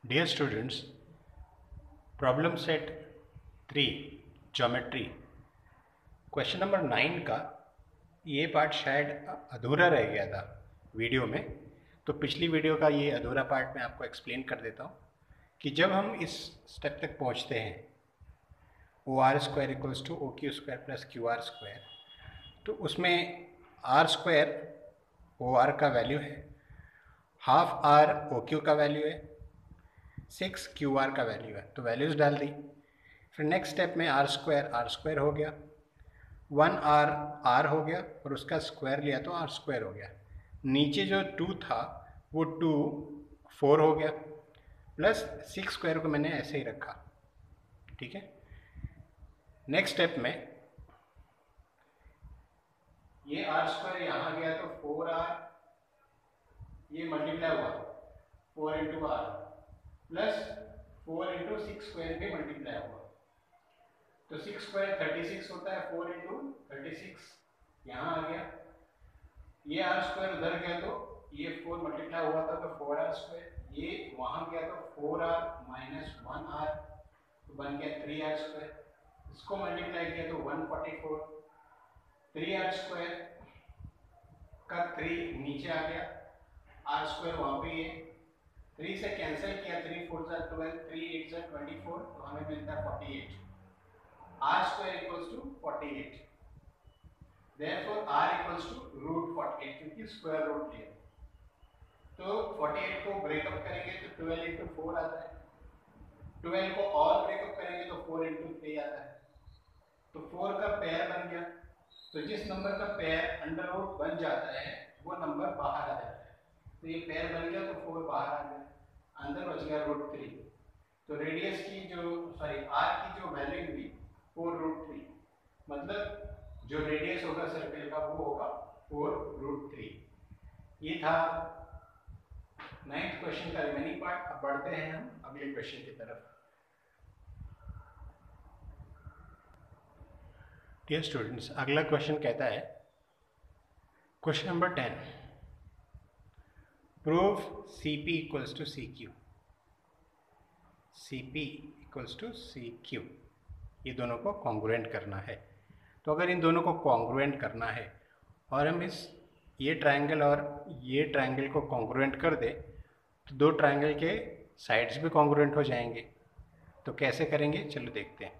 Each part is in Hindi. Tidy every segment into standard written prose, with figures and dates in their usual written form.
Dear students, problem set 3 geometry question number 9 का ये पार्ट शायद अधूरा रह गया था वीडियो में। तो पिछली वीडियो का ये अधूरा पार्ट मैं आपको एक्सप्लेन कर देता हूँ कि जब हम इस स्टेप तक पहुँचते हैं O R square equals to O Q square plus Q R square, तो उसमें आर स्क्वायर ओ आर का वैल्यू है, हाफ आर ओ क्यू का वैल्यू है, 6 क्यू आर का वैल्यू है। तो वैल्यूज़ डाल दी। फिर नेक्स्ट स्टेप में आर स्क्वायर हो गया, 1 आर हो गया और उसका स्क्वायर लिया तो आर स्क्वायर हो गया। नीचे जो 2 था वो 2 4 हो गया, प्लस 6 स्क्वायर को मैंने ऐसे ही रखा। ठीक है। नेक्स्ट स्टेप में ये आर स्क्वायर यहाँ गया तो 4r, ये मल्टीप्लाई हुआ 4 into R, plus 4 into 6 square भी मल्टीप्लाई हुआ। तो 6 स्क्वायर 36 होता है, 4 इंटू 36 यहाँ आ गया। ये आर स्क्वायर उधर गया तो ये 4 मल्टीप्लाई हुआ था तो 4r स्क्वायर, ये वहाँ गया तो 4r माइनस 1r तो बन गया 3r स्क्वायर। इसको मल्टीप्लाई किया तो 144, 3r स्क्वायर का 3 नीचे आ गया, आर स्क्वायर वहाँ पे है, 3 से कैंसिल किया, 3 4 जा 12, 3 8 जा 24, तो हमें मिलता है 48। R square equals to 48, therefore r equals to root 48 क्योंकि स्क्वायर रूट लिया। तो 48 को ब्रेकअप करेंगे तो 12 इंटू 4 आता है, 12 को और ब्रेकअप करेंगे तो 4 इंटू 3 आता है। तो 4 का पेयर बन गया। तो जिस नंबर का पेयर अंडर रूट बन जाता है वो नंबर बाहर आ जाता है। तो ये पेयर बन गया तो 4 बाहर आ गया, अंदर बच गया रूट 3। तो रेडियस की जो आर की जो वैल्यू हुई 4 रूट 3, मतलब जो रेडियस होगा सर्कल का वो होगा 4 रूट 3। ये था 9th क्वेश्चन का रिमेनिंग पार्ट। अब बढ़ते हैं हम अगले क्वेश्चन की तरफ। डियर स्टूडेंट्स, अगला क्वेश्चन कहता है, question number 10, prove C P equals to C Q. C P equals to C Q, ये दोनों को कॉन्ग्रुएंट करना है। तो अगर इन दोनों को कॉन्ग्रुएंट करना है और हम ये ट्रायंगल और ये ट्रायंगल को कॉन्ग्रुएंट कर दे तो दो ट्रायंगल के साइड्स भी कॉन्ग्रुएंट हो जाएंगे। तो कैसे करेंगे, चलो देखते हैं।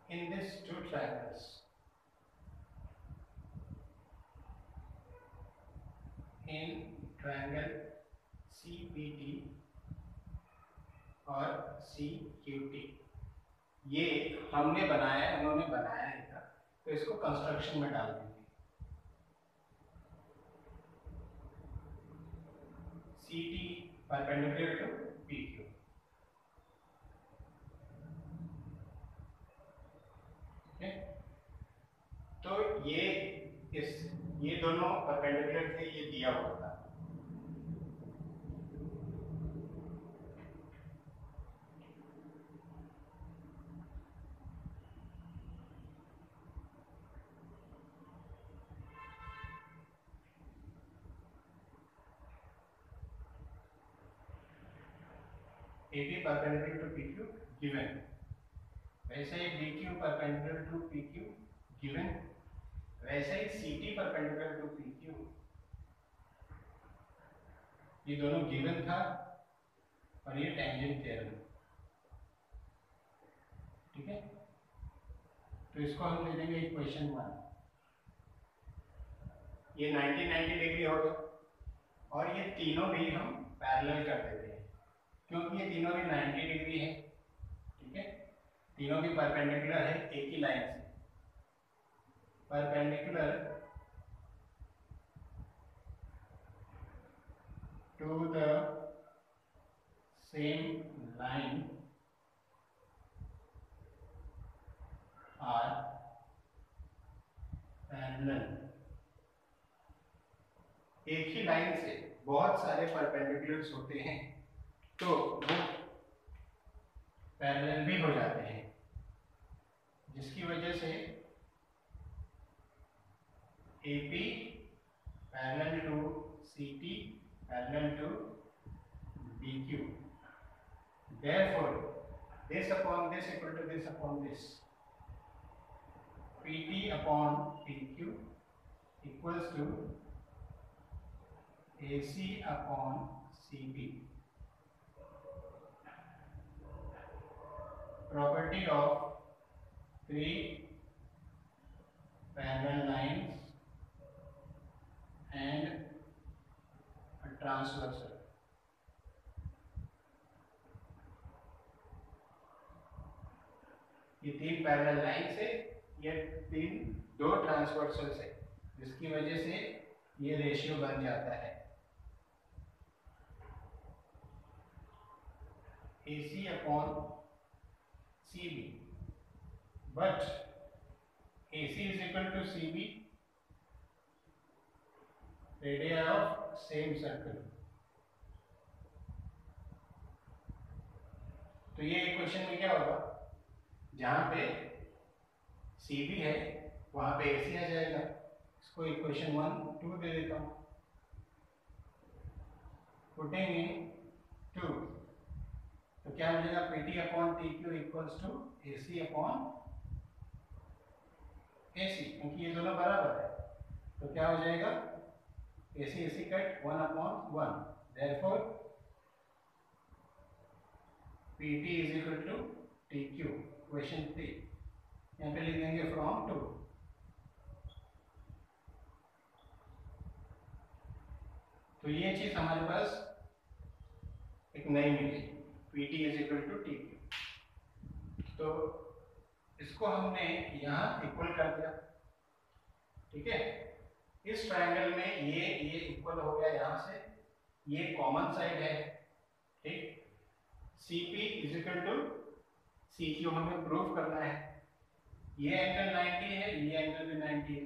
In this two triangles, in triangle CPT और CQT, ये हमने बनाया है, उन्होंने बनाया है था, तो इसको कंस्ट्रक्शन में डाल देंगे। CT परपेंडिकुलर टू PQ, तो ये दोनों परपेंडिकुलर थे, ये दिया हुआ था। AP perpendicular to PQ given, वैसे ही BQ perpendicular to PQ given, वैसे ही CT परपेंडिकुलर टू PQ, ये दोनों गिवन था और ये टेंजेंट थ्योरम। ठीक है, तो इसको हम ले लेंगे इक्वेशन 1। ये 90 डिग्री हो गया और ये तीनों भी हम पैरेलल कर देते हैं क्योंकि ये तीनों भी 90 डिग्री है। ठीक है, तीनों भी परपेंडिकुलर है एक ही लाइन से, perpendicular to the same line are parallel. एक ही लाइन से बहुत सारे परपेंडिकुलर्स होते हैं तो वो पैरेलल भी हो जाते हैं, जिसकी वजह से AP parallel to CT parallel to BQ. Therefore, this upon this equal to this upon this. PT upon PQ equals to AC upon CP. Property of three parallel lines and a transversal. ये तीन पैरेलल लाइन से, ये दो ट्रांसवर्सल से, जिसकी वजह से ये रेशियो बन जाता है AC upon CB. But AC is equal to CB, radii of same circle. तो ये इक्वेशन में क्या होगा, जहां पे CB है वहां पे AC आ जाएगा. इसको इक्वेशन 1 2 दे देता हूं. पुटिंग इन 2 तो क्या मिलेगा, PT upon TQ equals to AC upon AC, क्योंकि ये दोनों बराबर है. तो क्या हो जाएगा, AC AC cut 1 upon 1. Therefore PT is equal to TQ. Question 3 यहाँ पे लिख देंगे फ्रॉम 2. तो ये चीज हमारे पास एक नई मिली, PT is equal to TQ. तो इसको हमने यहाँ इक्वल कर दिया. ठीक है, इस ट्रायंगल में ये इक्वल हो गया, यहाँ से ये कॉमन साइड है. ठीक, CP is equal to CQ हमें प्रूव करना है. ये एंगल 90 है, ये एंगल भी 90 है.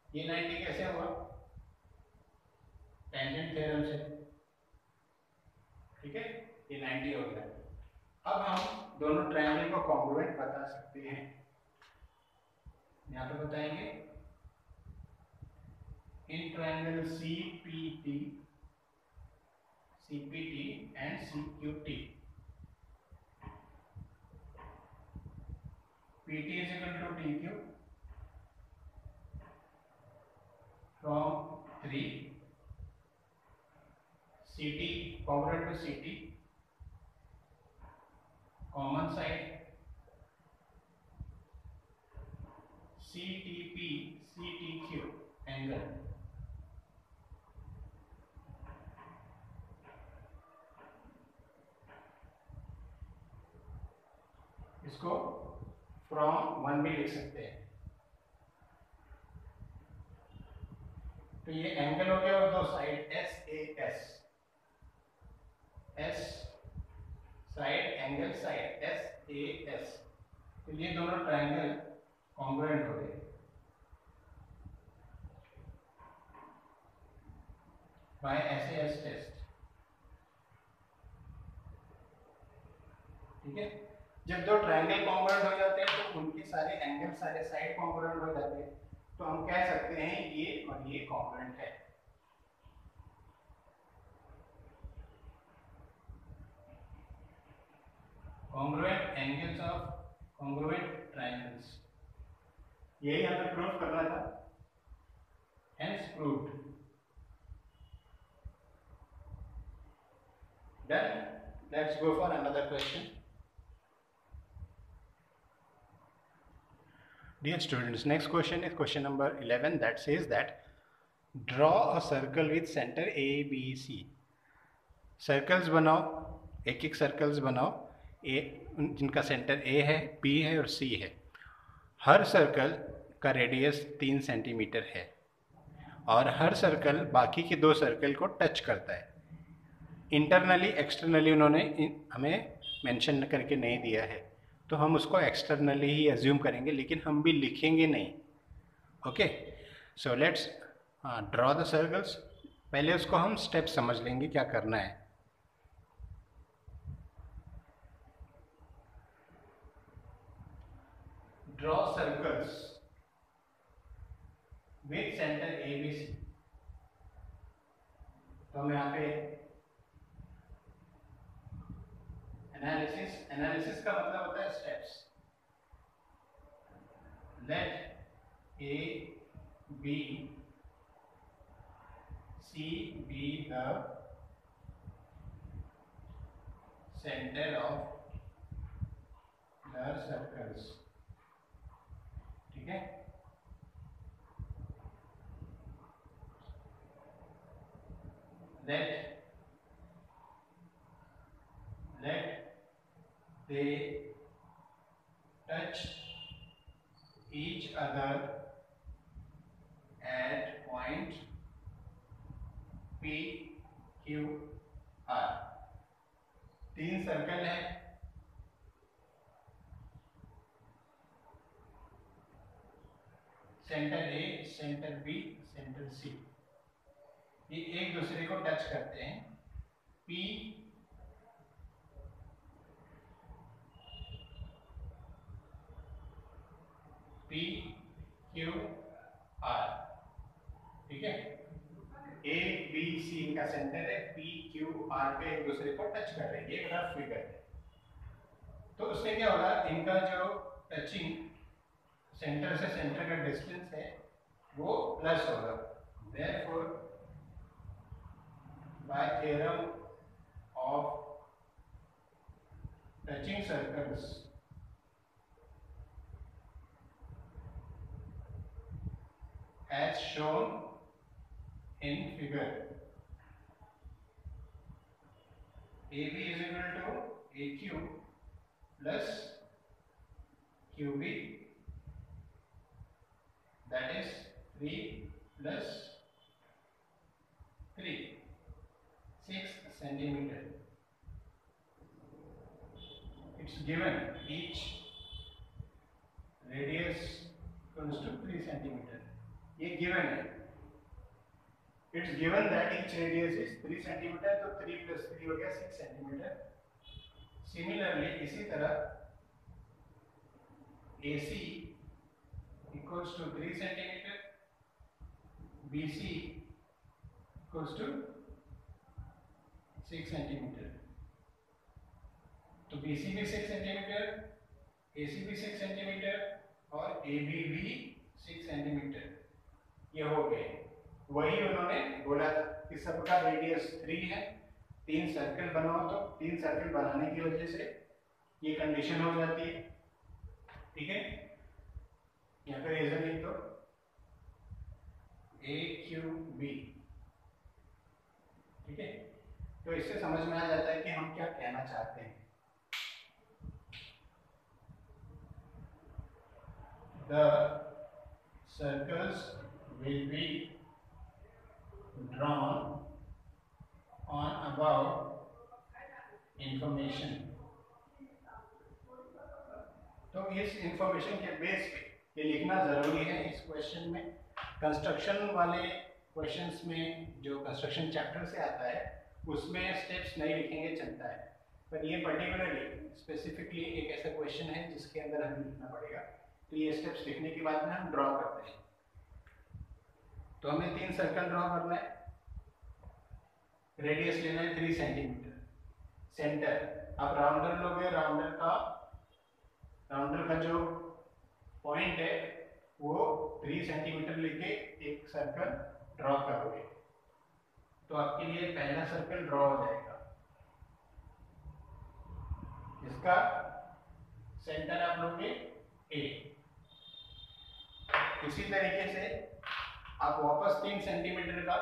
ये 90 कैसे हुआ, टेंजेंट थ्योरम से. ठीक है, ये 90 हो गया. अब हम दोनों ट्रायंगल को कॉन्ग्रुएंट बता सकते हैं. यहाँ पे बताएंगे in triangle CPT and CQT. PT is equal to TQ from 3, CT congruent to CT, common side CTP CTQ angle. इसको फ्रॉम 1 भी लिख सकते हैं. तो ये एंगल हो गया और दो side SAS, S side angle side SAS. तो ये दोनों ट्रायंगल कॉन्ग्रुएंट हो गए बाय SAS टेस्ट. ठीक है, जब दो ट्रायंगल कॉन्ग्रुएंट हो जाते हैं तो उनके सारे एंगल सारे साइड कॉन्ग्रुएंट हो जाते हैं. तो हम कह सकते हैं ये और ये कॉन्ग्रुएंट है. Congruent angles of congruent triangles, यही हमें प्रूव करना था. Hence proved. Done. Let's go for another question. Dear students, next question is question number 11 that says that draw a circle with center A, B, C. Circles बनाओ, एक सर्कल्स बनाओ, जिनका सेंटर A है, B है और C है. हर सर्कल का रेडियस 3 सेंटीमीटर है और हर सर्कल बाकी के दो सर्कल को टच करता है. इंटरनली एक्सटर्नली उन्होंने हमें मेंशन करके नहीं दिया है, तो हम उसको एक्सटर्नली ही एज्यूम करेंगे, लेकिन हम भी लिखेंगे नहीं. Okay, so let's draw the circles. पहले उसको हम स्टेप समझ लेंगे क्या करना है। Draw circles with centre A B C. तो हम यहाँ पे एनालिसिस का मतलब होता है steps. Let A B C be the centre of the circles. ठीक है, let they touch each other at point P Q R। तीन सर्कल है, सेंटर ए, सेंटर बी, सेंटर सी। ये एक दूसरे को टच करते हैं। P Q R। ठीक है, ए बी सी इनका सेंटर है, P Q R पे एक दूसरे को टच कर रहे हैं। ये रफ फिगर है। तो उससे क्या होगा, इनका जो टचिंग सेंटर से सेंटर का डिस्टेंस है वो प्लस होगा। Therefore, by theorem of touching circles, as shown in figure, AB is equal to AQ plus QB, that is 3 plus 3, 6 centimeter. It's given each radius equals to 3 centimeter. ये given है। It's given that each radius is 3 centimeter, तो 3 plus 3 हो गया 6 centimeter. Similarly, इसी तरह AC equals to 3 centimeter, BC equals to 6 centimeter। तो BC भी 6 centimeter, AC भी 6 centimeter और AB भी 6 centimeter। ये हो गए। वही उन्होंने बोला था कि सबका रेडियस 3 है, 3 सर्कल बनाओ। तो 3 सर्कल बनाने की वजह से ये कंडीशन हो जाती है। ठीक है, यहाँ पे रीजन लिख दो AQB। ठीक है, तो इससे समझ में आ जाता है कि हम क्या कहना चाहते हैं। The circles will be drawn on above information। तो इस इंफॉर्मेशन के बेस पे ये लिखना जरूरी है। इस क्वेश्चन में, कंस्ट्रक्शन वाले क्वेश्चंस में, जो कंस्ट्रक्शन चैप्टर से आता है उसमें स्टेप्स नहीं लिखेंगे चलता है, पर ये पर्टिकुलरली स्पेसिफिकली एक ऐसा क्वेश्चन है जिसके अंदर हमें लिखना पड़ेगा। तो ये स्टेप्स लिखने के बाद में हम ड्रॉ करते हैं। तो हमें 3 सर्कल ड्रॉ करना है, रेडियस लेना है 3 सेंटीमीटर, सेंटर आप राउंडर लोगे, राउंडर का जो पॉइंट है वो 3 सेंटीमीटर लेके एक सर्कल ड्रॉ करोगे। तो आपके लिए पहला सर्कल ड्रॉ हो जाएगा। इसका सेंटर आप लोगे ए। इसी तरीके से आप वापस 3 सेंटीमीटर का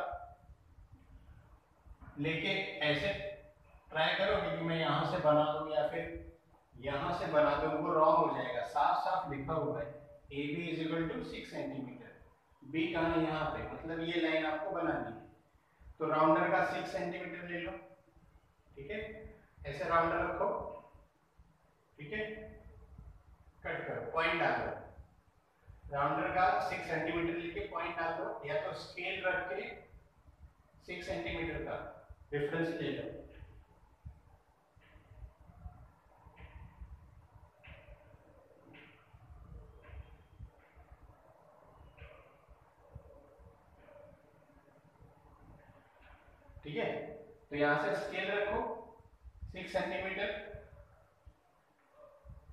लेके ऐसे ट्राई करोगे कि मैं यहां से बना दूं या फिर यहां से बना दूं, वो रॉन्ग हो जाएगा। साफ साफ लिखा हुआ है AB is equal to 6 centimetre, B कहाँ है यहाँ पे, मतलब ये लाइन आपको बनानी है। तो राउंडर का 6 सेंटीमीटर ले लो। ठीक है, ऐसे राउंडर रखो। ठीक है, कट करो, पॉइंट डालो। राउंडर का 6 सेंटीमीटर लेके पॉइंट डाल दो, या तो स्केल रख के 6 सेंटीमीटर का रेफरेंस ले लो। ठीक है, तो यहां से स्केल रखो 6 सेंटीमीटर।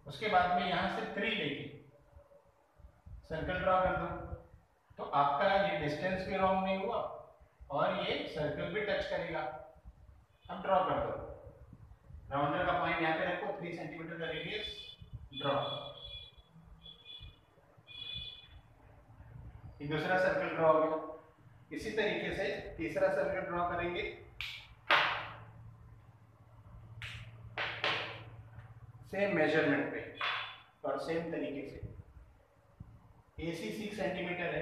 उसके बाद में यहां से 3 लेके सर्कल ड्रॉ कर दो। तो आपका ये डिस्टेंस भी रॉन्ग नहीं हुआ और ये सर्कल भी टच करेगा। अब ड्रॉ कर दो। राउंडर का पॉइंट यहाँ पे रखो, 3 सेंटीमीटर का रेडियस, ड्रॉ। ये दूसरा सर्कल ड्रॉ हो गया। इसी तरीके से तीसरा सर्कल ड्रॉ करेंगे। सेम मेजरमेंट पे और सेम तरीके से। AC 6 सेंटीमीटर है,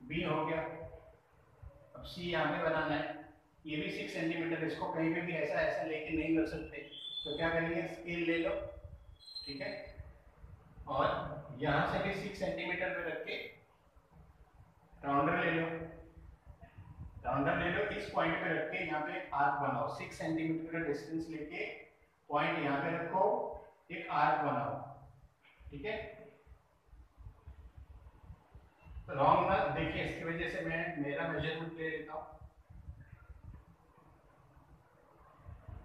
बी हो गया। अब C यहाँ पे बनाना है, ये भी 6 सेंटीमीटर। इसको कहीं पे भी ऐसा ऐसा लेके नहीं कर सकते, तो क्या करेंगे, स्केल ले लो, ठीक है, और यहाँ से भी 6 सेंटीमीटर पे रख के राउंडर ले लो। इस पॉइंट पे रख के यहाँ पे आर्क बनाओ। 6 सेंटीमीटर का डिस्टेंस लेके पॉइंट यहाँ पे रखो, एक आर्क बनाओ, ठीक है। रॉन्ग ना देखिए, इसकी वजह से मैं मेरा मेजरमेंट ले लेता हूं।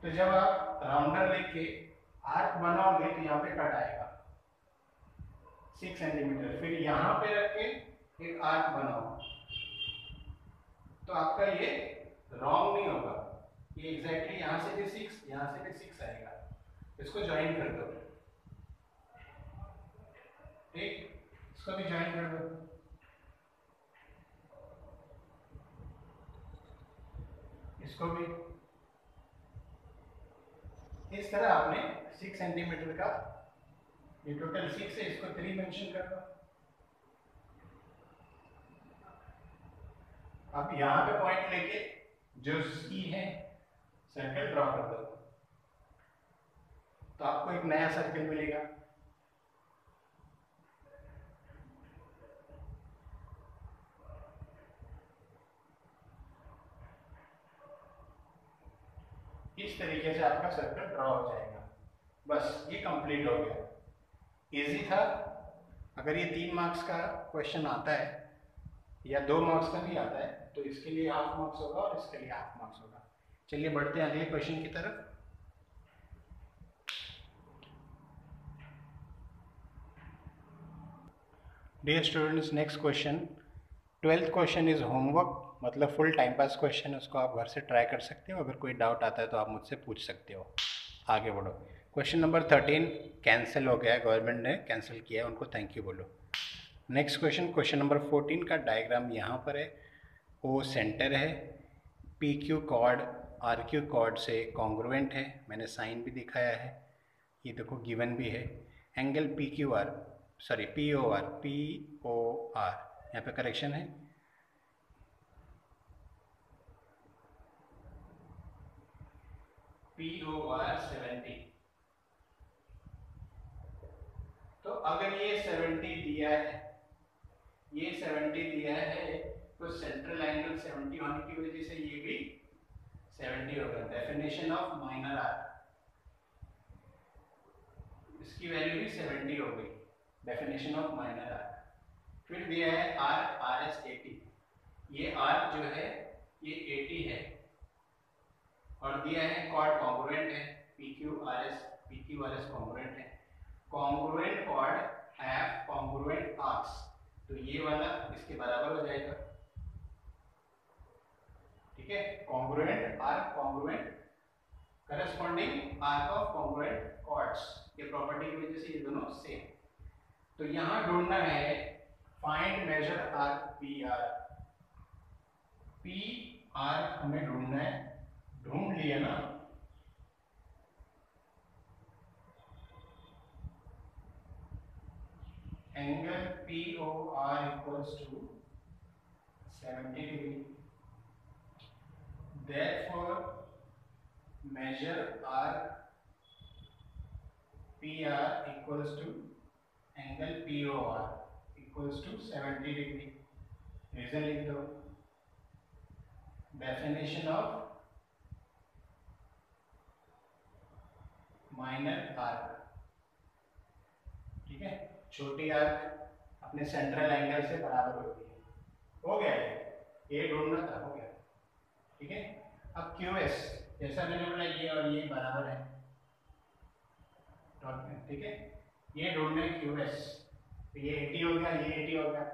तो जब आप राउंडर लेके आर्क बनाओगे तो यहाँ पे कट आएगा 6 सेंटीमीटर। फिर यहाँ पे रख के एक आर्क बनाओ, तो आपका ये रॉन्ग नहीं होगा। ये एग्जैक्टली यहाँ से भी 6, यहाँ से भी 6 आएगा। इसको ज्वाइन कर दो, ठीक, इसको भी ज्वाइन कर दो। इसको भी इस तरह आपने 6 सेंटीमीटर का, ये टोटल 6 है, इसको 3 मेंशन कर दो। अब यहां पे पॉइंट लेके जो सी है सर्कल ड्रॉ कर दो, तो आपको एक नया सर्कल मिलेगा। इस तरीके से आपका सर्कल ड्रॉ हो जाएगा। बस ये कंप्लीट हो गया। इजी था। अगर ये 3 मार्क्स का क्वेश्चन आता है या 2 मार्क्स का भी आता है तो इसके लिए हाफ मार्क्स होगा और इसके लिए हाफ मार्क्स होगा। चलिए बढ़ते हैं अगले क्वेश्चन की तरफ। Dear students, next question 12th question is homework, मतलब फुल टाइम पास क्वेश्चन है, उसको आप घर से ट्राई कर सकते हो। अगर कोई डाउट आता है तो आप मुझसे पूछ सकते हो। आगे बढ़ो। क्वेश्चन नंबर 13 कैंसिल हो गया है, गवर्नमेंट ने कैंसिल किया है, उनको थैंक यू बोलो। नेक्स्ट क्वेश्चन नंबर 14 का डायग्राम यहाँ पर है। ओ सेंटर है, P Q chord R Q chord से कॉन्ग्रुएंट है, मैंने साइन भी दिखाया है, ये देखो गिवन भी है। Angle P Q R, sorry P O R, यहाँ पे करेक्शन है। POR 70। तो अगर ये 70 दिया है, ये 70 दिया है, तो सेंट्रल एंगल 70 होने की वजह से ये भी 70 होगा। डेफिनेशन ऑफ माइनर आर, इसकी वैल्यू भी 70 हो गई, डेफिनेशन ऑफ माइनर आर। फिर दिया है आर RS 80, ये आर जो है ये 80 है, और दिया है कॉर्ड कॉन्ग्रुएंट है, PQRS कॉन्ग्रुएंट है। Congruent chords have congruent arcs, तो ये वाला इसके बराबर हो जाएगा, ठीक है। Congruent arc, congruent corresponding arc of congruent chords, ये प्रॉपर्टी की वजह से ये दोनों सेम। तो यहां ढूंढना है फाइंड मेजर आर्क PR हमें ढूंढना है, ढूंढ लिया ना। Angle POR equals to 70 degree. Therefore, measure arc PR equals to angle POR equals to 70 degree. Reason लिख दो। डेफिनेशन ऑफ माइनर आर्क, ठीक है। छोटी आर्क अपने सेंट्रल एंगल से बराबर होती है। हो गया ये ढूंढना था, हो गया, ठीक है। अब क्यू एस जैसा मैंने बोला ये और ये बराबर है डॉट में, ठीक है। ये ढूंढना है क्यू एस, तो ये 80 हो गया, ये 80 हो गया,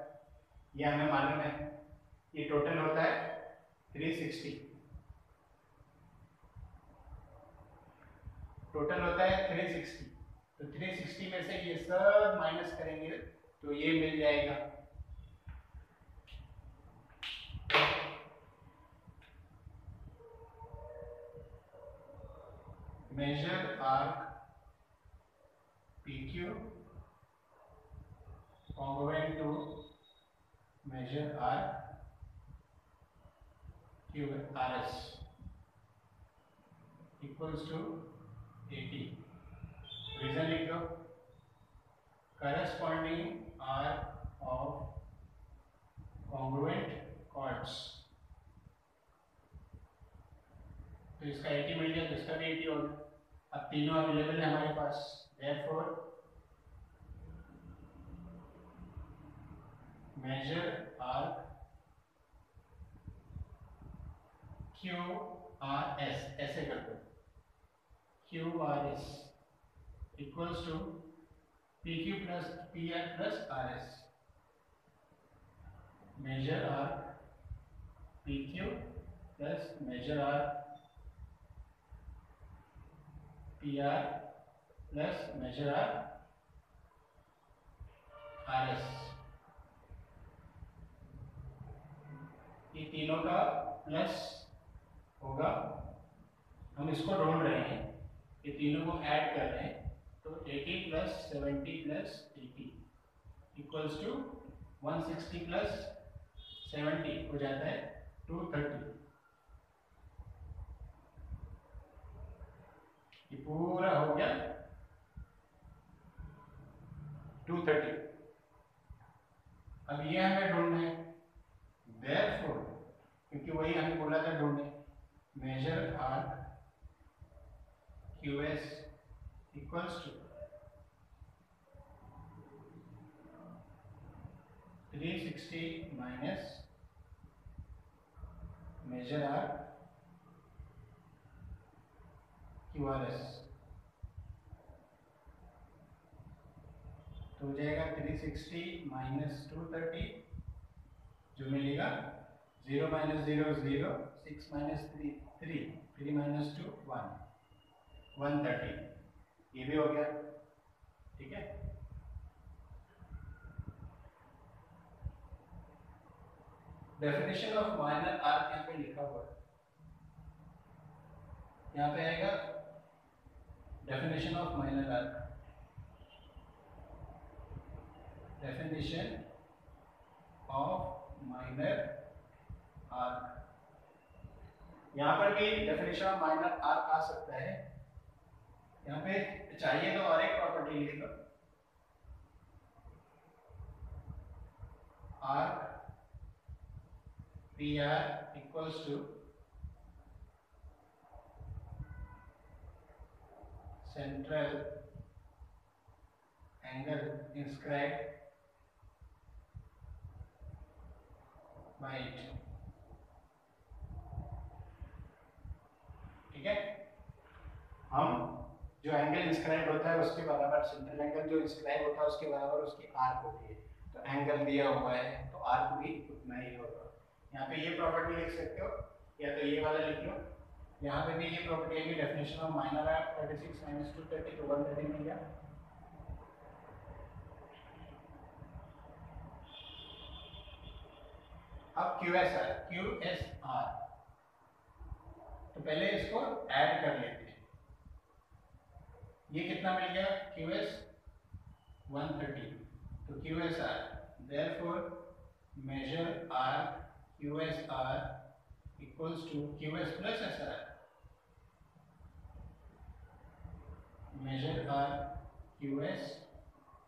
ये हमें मालूम है। ये टोटल होता है 360, टोटल होता है 360। तो 360 में से ये सब माइनस करेंगे तो ये मिल जाएगा। Major arc PQ congruent to measure arc QRS equals to 80। Reason लिख लो, corresponding arc of congruent chords। तो इसका 80 मिल गया तो इसका भी 80 होगा। अब तीनों अवेलेबल है हमारे पास, therefore measure arc QRS, ऐसे कर दो, QRS equals to PQ plus PR plus RS। measure arc PQ plus measure arc PR plus measure arc RS। ये तीनों का प्लस होगा, हम इसको ढूंढ रहे हैं, ये तीनों को ऐड कर रहे हैं, तो 80 plus 70 plus 80 equals to 160 plus 70 हो जाता है 230। ये पूरा हो गया 230। अब ये हमें ढूंढना है, therefore क्योंकि वही हमें बोला था ढूंढने, major arc QS equals to 360 minus major arc QRS। तो हो जाएगा 360 माइनस 230, जो मिलेगा 0 माइनस 0 0, 6 माइनस 3 3, 3 माइनस 2 1, 130। ये भी हो गया, ठीक है। डेफिनेशन ऑफ माइनर आर्क यहाँ पे लिखा हुआ है, यहाँ पे आएगा definition of minor arc. Definition of minor arc, यहाँ पर भी डेफिनेशन ऑफ माइनर आर्क आ सकता है। यहाँ पे चाहिए तो और एक प्रॉपर्टी लिख लो, arc PR equals to central angle inscribed by it, ठीक है। हम जो एंगल इंस्क्राइब होता है उसके बराबर, सेंट्रल एंगल जो इंस्क्राइब होता है उसके बराबर उसकी आर्क होती है, तो एंगल दिया हुआ है तो आर्क भी उतना ही होगा। यहाँ पे ये प्रॉपर्टी लिख सकते हो, या तो ये वाला लिख लो, यहाँ पे भी ये प्रॉपर्टी है कि definition of minor arc 36 minus 230 तो 130 मिल गया। अब QSR, तो पहले इसको ऐड कर लेते हैं। ये कितना मिल गया, QS 130, तो QSR, therefore measure arc QSR equals to QS plus SR। measure arc QS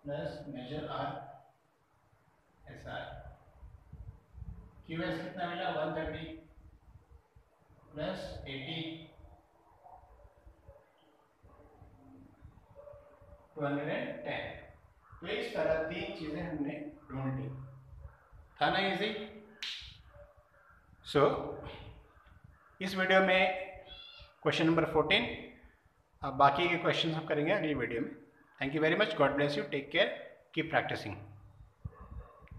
plus measure arc SR। QS कितना मिला 130, प्लस 80 210। तो इस तरह 3 चीजें हमने ढूंढ ली, था ना इजी। सो इस वीडियो में क्वेश्चन नंबर 14, अब बाकी के क्वेश्चन हम करेंगे अगली वीडियो में। Thank you very much, God bless you, take care, keep practising.